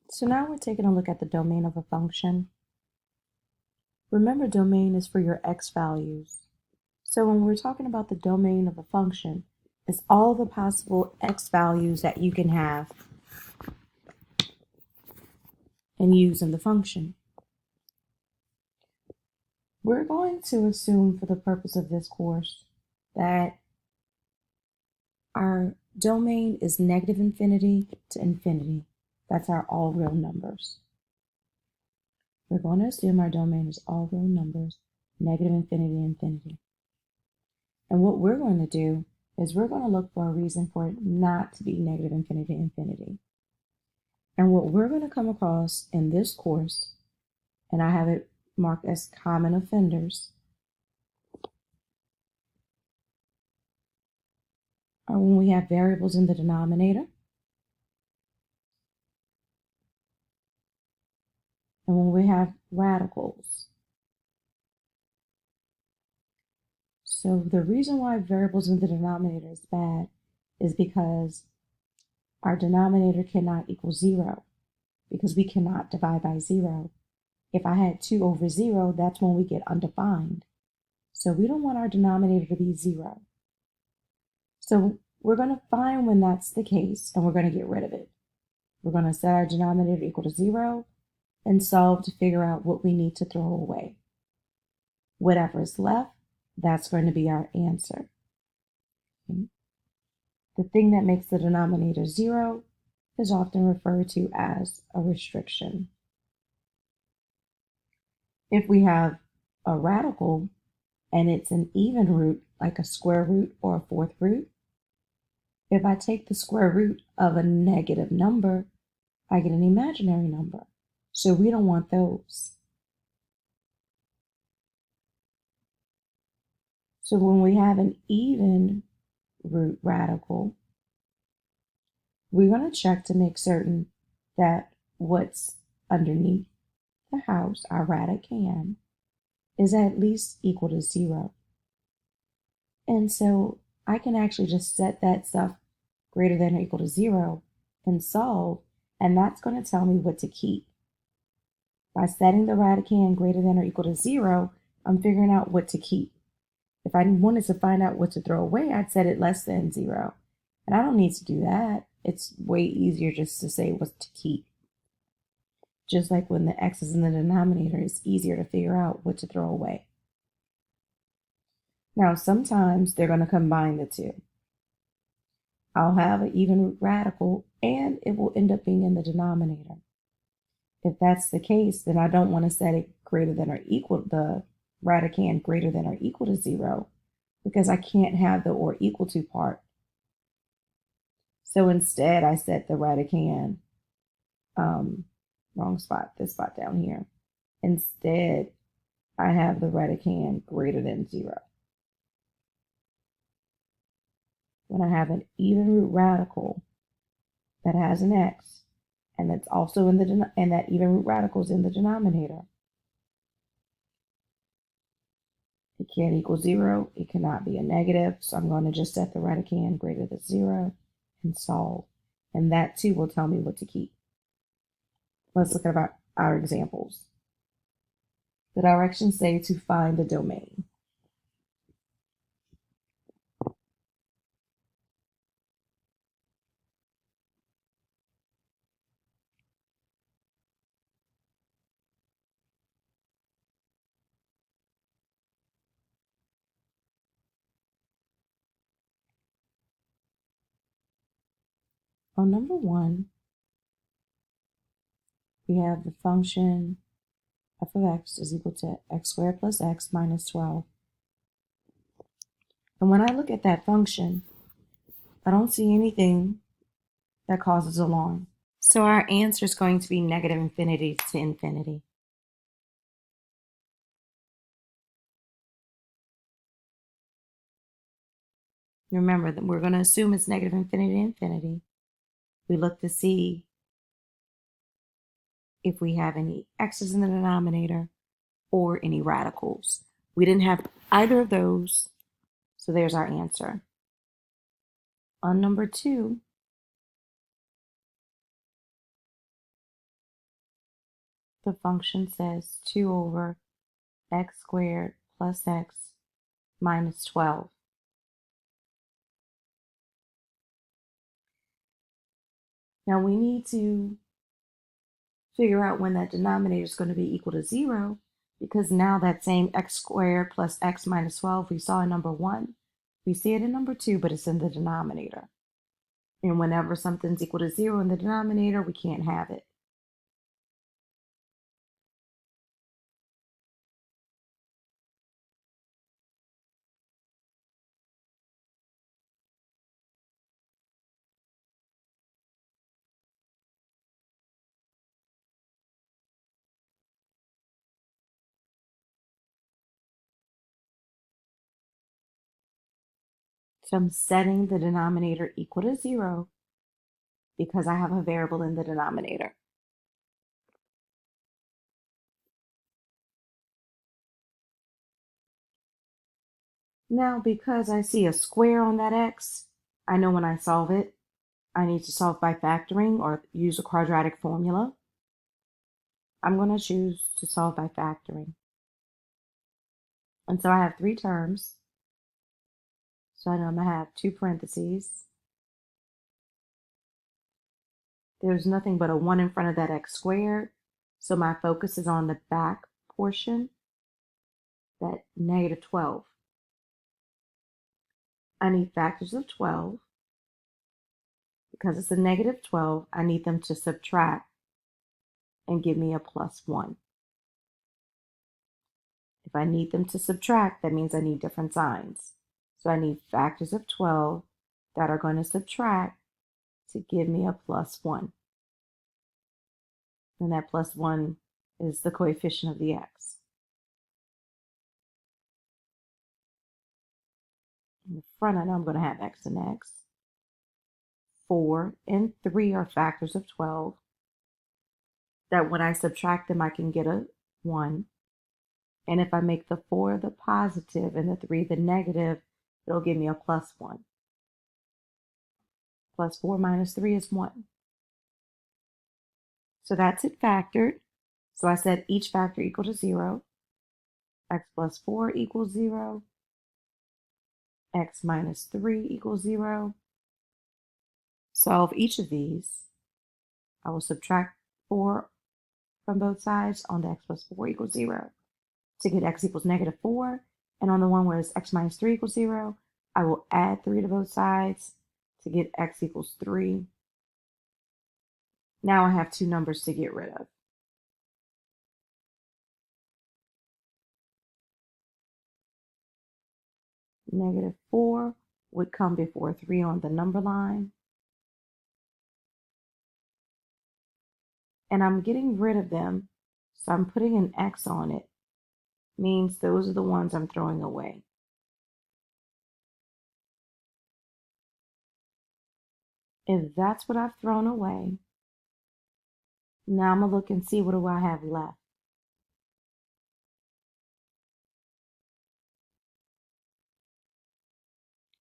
So now we're taking a look at the domain of a function. Remember, domain is for your x values. So when we're talking about the domain of a function, it's all the possible x values that you can have and use in the function. We're going to assume for the purpose of this course that our domain is negative infinity to infinity. That's our all real numbers. We're going to assume our domain is all real numbers, negative infinity, infinity. And what we're going to do is we're going to look for a reason for it not to be negative infinity, infinity. And what we're going to come across in this course, and I have it marked as common offenders, are when we have variables in the denominator and when we have radicals. So the reason why variables in the denominator is bad is because our denominator cannot equal 0 because we cannot divide by 0. If I had 2 over 0, that's when we get undefined. So we don't want our denominator to be 0. So we're going to find when that's the case, and we're going to get rid of it. We're going to set our denominator equal to 0 and solve to figure out what we need to throw away. Whatever is left, that's going to be our answer. Okay. The thing that makes the denominator 0 is often referred to as a restriction. If we have a radical and it's an even root, like a square root or a fourth root, if I take the square root of a negative number, I get an imaginary number. So we don't want those. So when we have an even root radical, we're going to check to make certain that what's underneath the house, our radicand, is at least equal to 0. And so I can actually just set that stuff greater than or equal to 0 and solve, and that's going to tell me what to keep. By setting the radicand greater than or equal to 0, I'm figuring out what to keep. If I wanted to find out what to throw away, I'd set it less than 0. And I don't need to do that. It's way easier just to say what to keep. Just like when the x is in the denominator, it's easier to figure out what to throw away. Now, sometimes they're going to combine the two. I'll have an even root radical, and it will end up being in the denominator. If that's the case, then I don't want to set it greater than or equal, the radicand greater than or equal to 0, because I can't have the or equal to part. So instead, I set the radicand, wrong spot, this spot down here. Instead, I have the radicand greater than 0. When I have an even root radical that has an x, and that's also in the and that even root radical is in the denominator, it can't equal 0. It cannot be a negative, so I'm going to just set the radicand greater than 0 and solve. And that too will tell me what to keep. Let's look at our examples. The directions say to find the domain. On number 1, we have the function f of x is equal to x squared plus x minus 12. And when I look at that function, I don't see anything that causes alarm. So our answer is going to be negative infinity to infinity. Remember that we're going to assume it's negative infinity to infinity. We look to see if we have any x's in the denominator or any radicals. We didn't have either of those, so there's our answer. On number 2, the function says 2 over x squared plus x minus 12. Now we need to figure out when that denominator is going to be equal to 0, because now that same x squared plus x minus 12 we saw in number 1, we see it in number 2, but it's in the denominator. And whenever something's equal to 0 in the denominator, we can't have it. So I'm setting the denominator equal to 0 because I have a variable in the denominator. Now, because I see a square on that x, I know when I solve it, I need to solve by factoring or use a quadratic formula. I'm going to choose to solve by factoring. And so I have 3 terms. So I know I'm going to have 2 parentheses. There's nothing but a 1 in front of that x squared. So my focus is on the back portion, that negative 12. I need factors of 12. Because it's a negative 12, I need them to subtract and give me a plus 1. If I need them to subtract, that means I need different signs. So I need factors of 12 that are going to subtract to give me a plus 1. And that plus 1 is the coefficient of the x. In the front, I know I'm going to have x and x. 4 and 3 are factors of 12. That when I subtract them, I can get a 1. And if I make the 4 the positive and the 3 the negative, it'll give me a plus 1. Plus 4 minus 3 is 1. So that's it factored. So I said each factor equal to 0. X plus 4 equals 0. X minus 3 equals 0. Solve each of these. I will subtract 4 from both sides on the x plus 4 equals 0 to get x equals negative 4. And on the one where it's x minus 3 equals 0, I will add 3 to both sides to get x equals 3. Now I have 2 numbers to get rid of. Negative 4 would come before 3 on the number line. And I'm getting rid of them, so I'm putting an X on it. Means those are the ones I'm throwing away. If that's what I've thrown away, now I'm going to look and see what do I have left.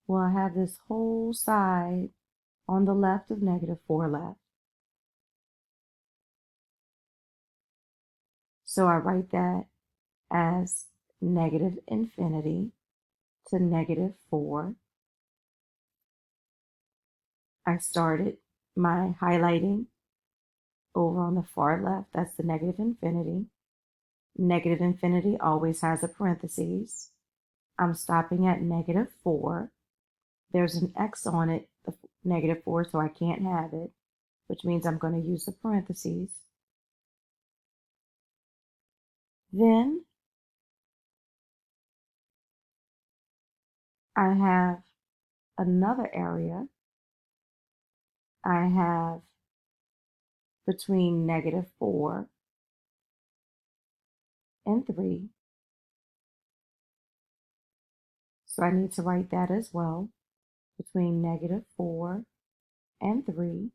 Well, I have this whole side on the left of negative 4 left. So I write that as negative infinity to negative 4. I started my highlighting over on the far left. That's the negative infinity. Negative infinity always has a parentheses. I'm stopping at negative 4. There's an X on it, the negative 4, so I can't have it, which means I'm going to use the parentheses. Then I have another area. I have between negative 4 and 3. So I need to write that as well. Between negative 4 and 3.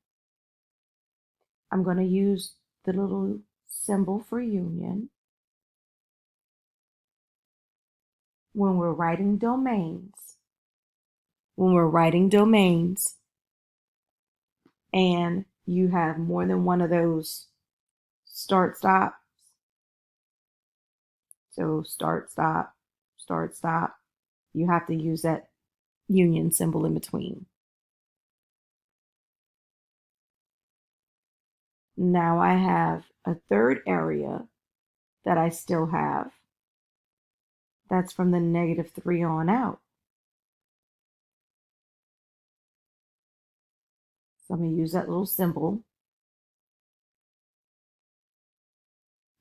I'm going to use the little symbol for union. When we're writing domains, and you have more than one of those start stops, So start, stop, start, stop. You have to use that union symbol in between. Now I have a third area that I still have. That's from the -3 on out. So I'm going to use that little symbol.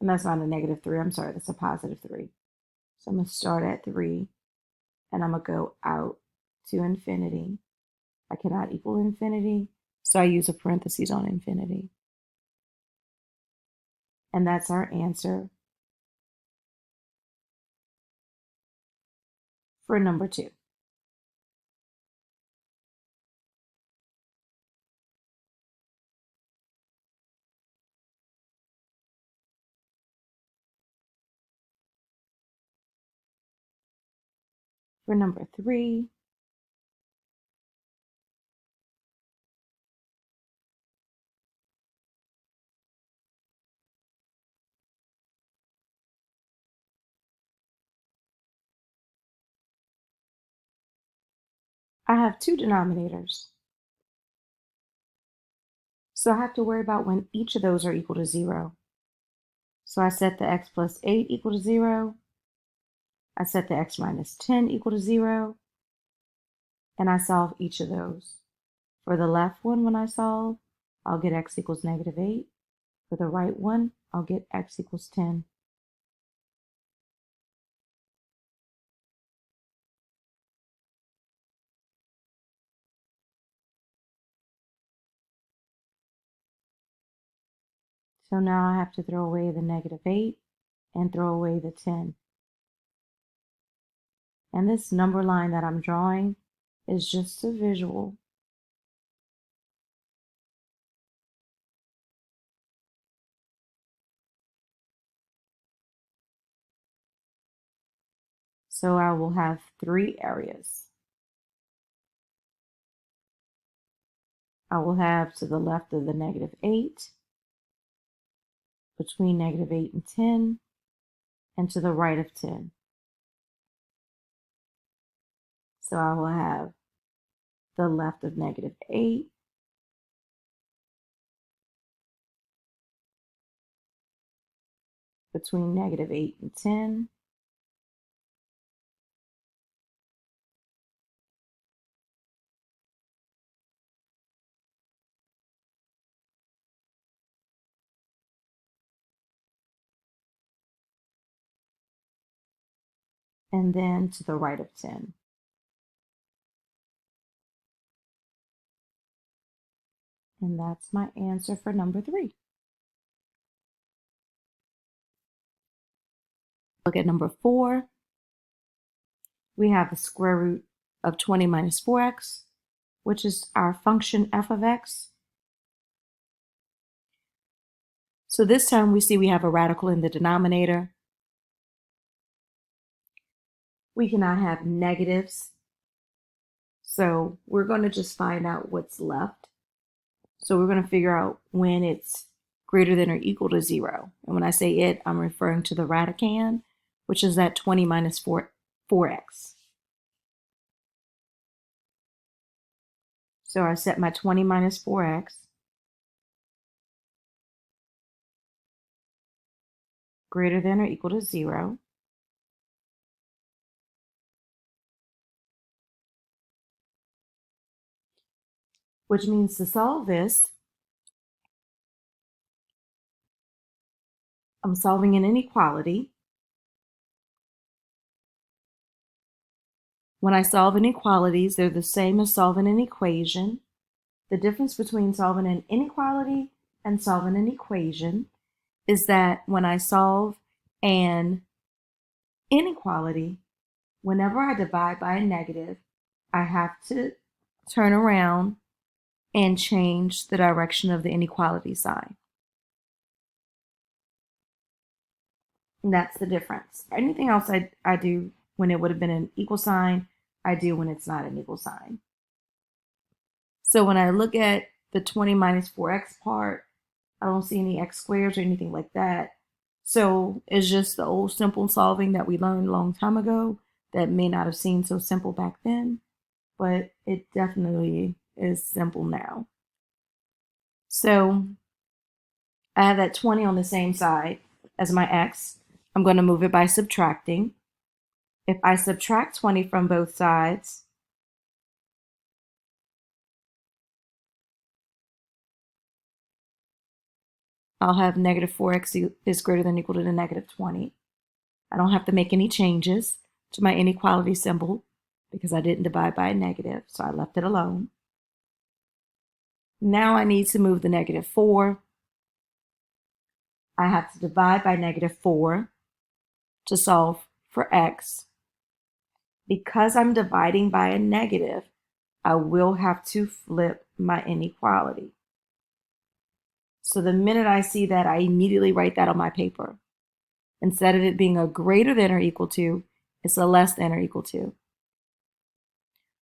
And that's not a -3. I'm sorry, that's a +3. So I'm going to start at 3 and I'm going to go out to infinity. I cannot equal infinity, so I use a parentheses on infinity. And that's our answer for number 2. For number 3, I have 2 denominators. So I have to worry about when each of those are equal to 0. So I set the x plus 8 equal to 0. I set the x minus 10 equal to 0. And I solve each of those. For the left one, when I solve, I'll get x equals -8. For the right one, I'll get x equals 10. So now I have to throw away the -8 and throw away the 10. And this number line that I'm drawing is just a visual. So I will have 3 areas. I will have to the left of the -8, between -8 and 10, and to the right of 10. So I will have the left of -8, between -8 and 10, and then to the right of 10. And that's my answer for number 3. Look at number 4. We have the square root of 20 minus 4x, which is our function f of x. So this time we see we have a radical in the denominator. We cannot have negatives. So we're going to just find out what's left. So we're going to figure out when it's greater than or equal to 0. And when I say it, I'm referring to the radicand, which is that 20 minus 4x. So I set my 20 minus 4x greater than or equal to 0. Which means to solve this, I'm solving an inequality. When I solve inequalities, they're the same as solving an equation. The difference between solving an inequality and solving an equation is that when I solve an inequality, whenever I divide by a negative, I have to turn around and change the direction of the inequality sign. And that's the difference. Anything else I do when it would have been an equal sign, I do when it's not an equal sign. So when I look at the 20 minus 4x part, I don't see any x squares or anything like that. So it's just the old simple solving that we learned a long time ago that may not have seemed so simple back then, but it definitely is simple now. So I have that 20 on the same side as my x. I'm going to move it by subtracting. If I subtract 20 from both sides, I'll have negative 4x is greater than or equal to the negative 20. I don't have to make any changes to my inequality symbol because I didn't divide by a negative, so I left it alone. Now I need to move the negative 4. I have to divide by negative 4 to solve for x. Because I'm dividing by a negative, I will have to flip my inequality. So the minute I see that, I immediately write that on my paper. Instead of it being a greater than or equal to, it's a less than or equal to.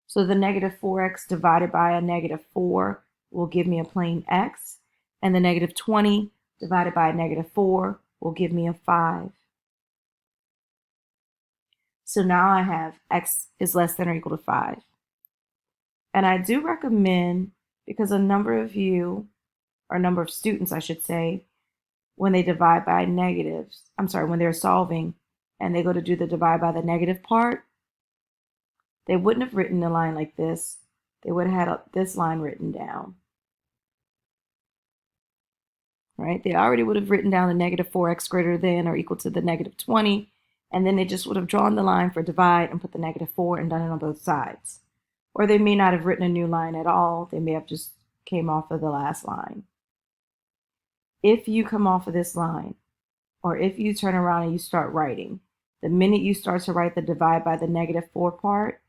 So the negative 4x divided by a negative 4 will give me a plain x, and the negative 20 divided by a negative 4 will give me a 5. So now I have x is less than or equal to 5. And I do recommend, because a number of you, or a number of students, I should say, when they divide by negatives, when they're solving and they go to do the divide by the negative part, they wouldn't have written a line like this. They would have had this line written down, right? They already would have written down the negative 4x greater than or equal to the negative 20, and then they just would have drawn the line for divide and put the negative 4 and done it on both sides. Or they may not have written a new line at all. They may have just came off of the last line. If you come off of this line, or if you turn around and you start writing, the minute you start to write the divide by the negative 4 part,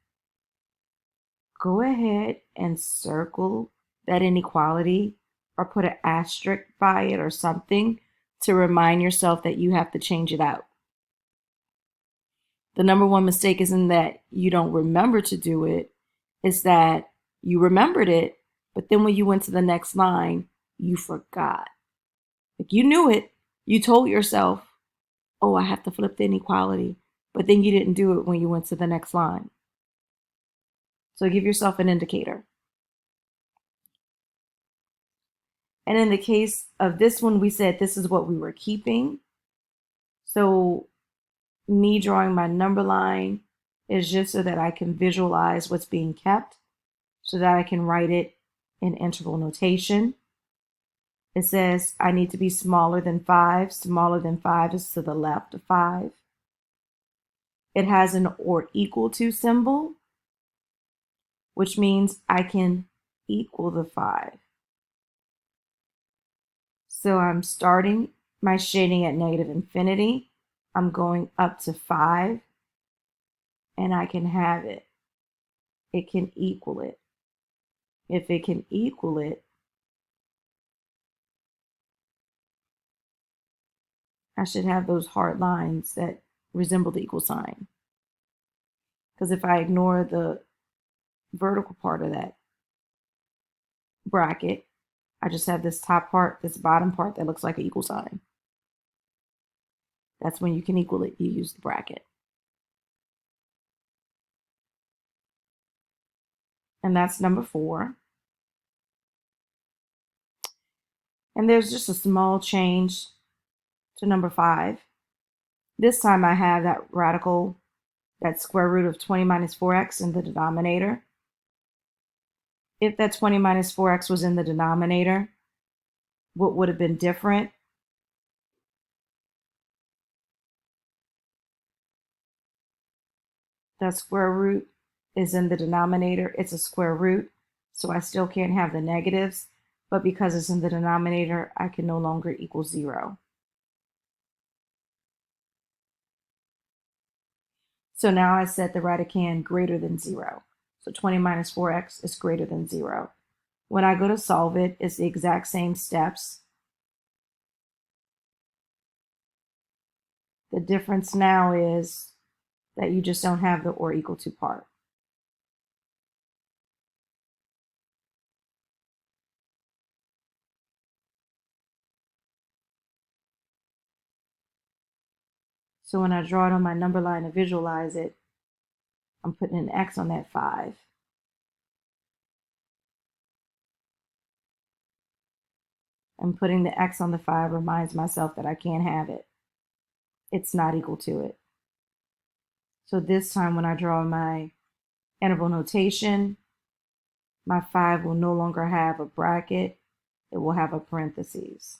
go ahead and circle that inequality or put an asterisk by it or something to remind yourself that you have to change it out. The number one mistake isn't that you don't remember to do it, it's that you remembered it, but then when you went to the next line, you forgot. Like you knew it, you told yourself, oh, I have to flip the inequality, but then you didn't do it when you went to the next line. So give yourself an indicator. And in the case of this one, we said this is what we were keeping. So me drawing my number line is just so that I can visualize what's being kept, so that I can write it in interval notation. It says I need to be smaller than 5. Smaller than 5 is to the left of 5. It has an or equal to symbol, which means I can equal the 5. So I'm starting my shading at negative infinity. I'm going up to 5, and I can have it. It can equal it. If it can equal it, I should have those hard lines that resemble the equal sign. Because if I ignore the vertical part of that bracket, I just have this top part, this bottom part that looks like an equal sign. That's when you can equal it, you use the bracket. And that's number 4. And there's just a small change to number 5. This time I have that radical, that square root of 20 minus 4x in the denominator. If that 20 minus 4x was in the denominator, what would have been different? That square root is in the denominator. It's a square root, so I still can't have the negatives, but because it's in the denominator, I can no longer equal 0. So now I set the radicand greater than 0. So 20 minus 4x is greater than 0. When I go to solve it, it's the exact same steps. The difference now is that you just don't have the or equal to part. So when I draw it on my number line to visualize it, I'm putting an X on that 5. And putting the X on the 5 reminds myself that I can't have it. It's not equal to it. So this time when I draw my interval notation, my 5 will no longer have a bracket. It will have a parentheses.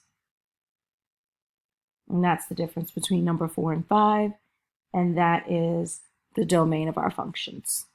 And that's the difference between number 4 and 5. And that is the domain of our functions.